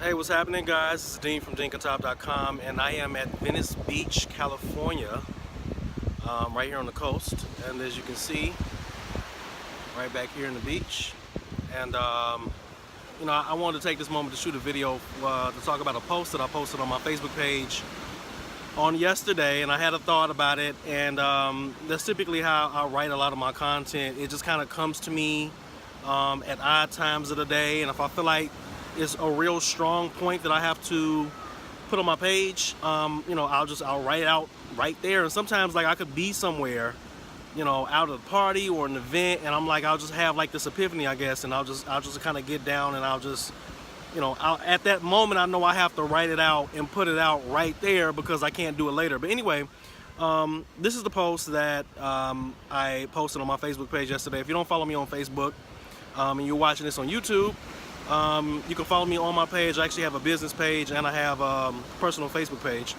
Hey, what's happening, guys? This is Dean from CantaveTalk, and I am at Venice Beach, California, right here on the coast. And as you can see, right back here in the beach. And I wanted to take this moment to shoot a video to talk about a post that I posted on my Facebook page on yesterday, and I had a thought about it. And that's typically how I write a lot of my content. It just kind of comes to me at odd times of the day, and if I feel like it's a real strong point that I have to put on my page, I'll write it out right there. And sometimes, like, I could be somewhere, out at a party or an event, and I'm like, I'll just have like this epiphany, I guess, and I'll just kind of get down, and I'll just, at that moment, I know I have to write it out and put it out right there because I can't do it later. But anyway, this is the post that I posted on my Facebook page yesterday. If you don't follow me on Facebook and you're watching this on YouTube, you can follow me on my page. I actually have a business page and I have a personal Facebook page.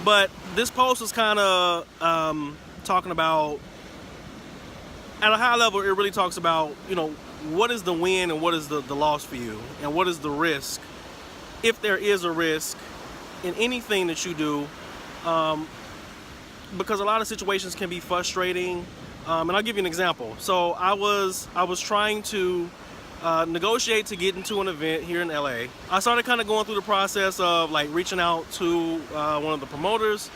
But this post is kind of talking about, at a high level, it really talks about, what is the win and what is the loss for you, and what is the risk, if there is a risk in anything that you do, because a lot of situations can be frustrating. And I'll give you an example. So I was trying to negotiate to get into an event here in LA. I started kind of going through the process of like reaching out to one of the promoters,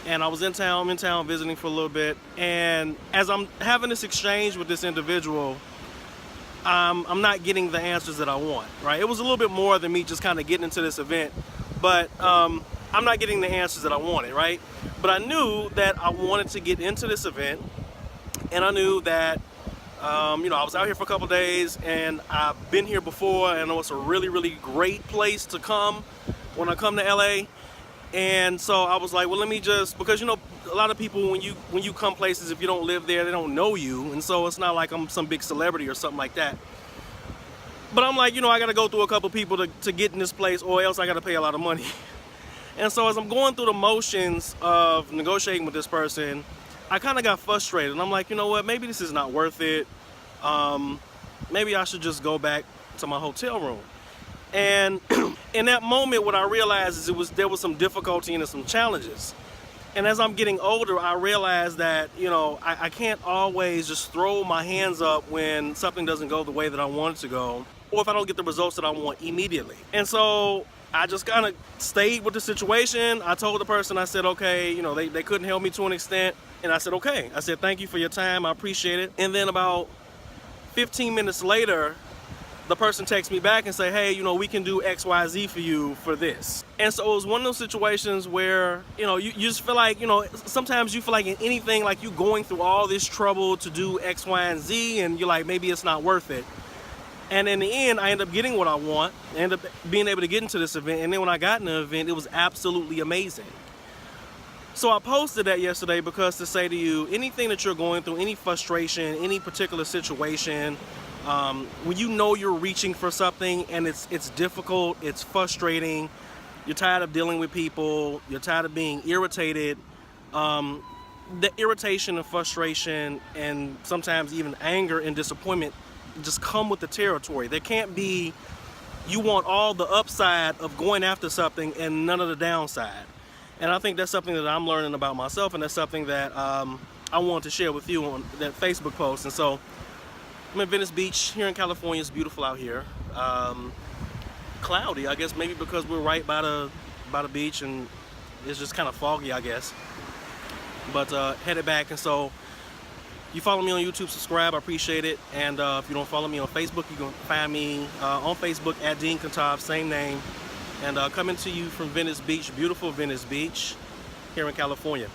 and I was in town visiting for a little bit. And as I'm having this exchange with this individual, I'm not getting the answers that I want, right? It was a little bit more than me just kind of getting into this event, but I'm not getting the answers that I wanted, right? But I knew that I wanted to get into this event, and I knew that I was out here for a couple days, and I've been here before, and I know it's a really, really great place to come when I come to LA. And so I was like, well, let me just, because a lot of people, when you come places, if you don't live there, they don't know you, and so it's not like I'm some big celebrity or something like that. But I'm like, I got to go through a couple people to get in this place, or else I got to pay a lot of money. And so as I'm going through the motions of negotiating with this person, I kind of got frustrated, and I'm like, you know what, maybe this is not worth it. Maybe I should just go back to my hotel room. And in that moment, what I realized is there was some difficulty and some challenges. And as I'm getting older, I realized that, I can't always just throw my hands up when something doesn't go the way that I want it to go, or if I don't get the results that I want immediately. And so I just kind of stayed with the situation. I told the person, I said, okay, they couldn't help me to an extent. And I said, okay. I said, thank you for your time. I appreciate it. And then about 15 minutes later, the person texts me back and say, hey, we can do X, Y, Z for you for this. And so it was one of those situations where, you just feel like, sometimes you feel like in anything, like you going through all this trouble to do X, Y, and Z, and you're like, maybe it's not worth it. And in the end, I end up getting what I want. I end up being able to get into this event. And then when I got in the event, it was absolutely amazing. So I posted that yesterday because to say to you, anything that you're going through, any frustration, any particular situation, when you're reaching for something and it's difficult, it's frustrating, you're tired of dealing with people, you're tired of being irritated, the irritation and frustration and sometimes even anger and disappointment just come with the territory. There can't be, you want all the upside of going after something and none of the downside. And I think that's something that I'm learning about myself, and that's something that I want to share with you on that Facebook post. And so I'm in Venice Beach here in California. It's beautiful out here. Cloudy, I guess, maybe because we're right by the beach and it's just kind of foggy, I guess. But headed back, and so you follow me on YouTube, subscribe, I appreciate it. And if you don't follow me on Facebook, you can find me on Facebook at Dean Cantave, same name. And coming to you from Venice Beach, beautiful Venice Beach here in California.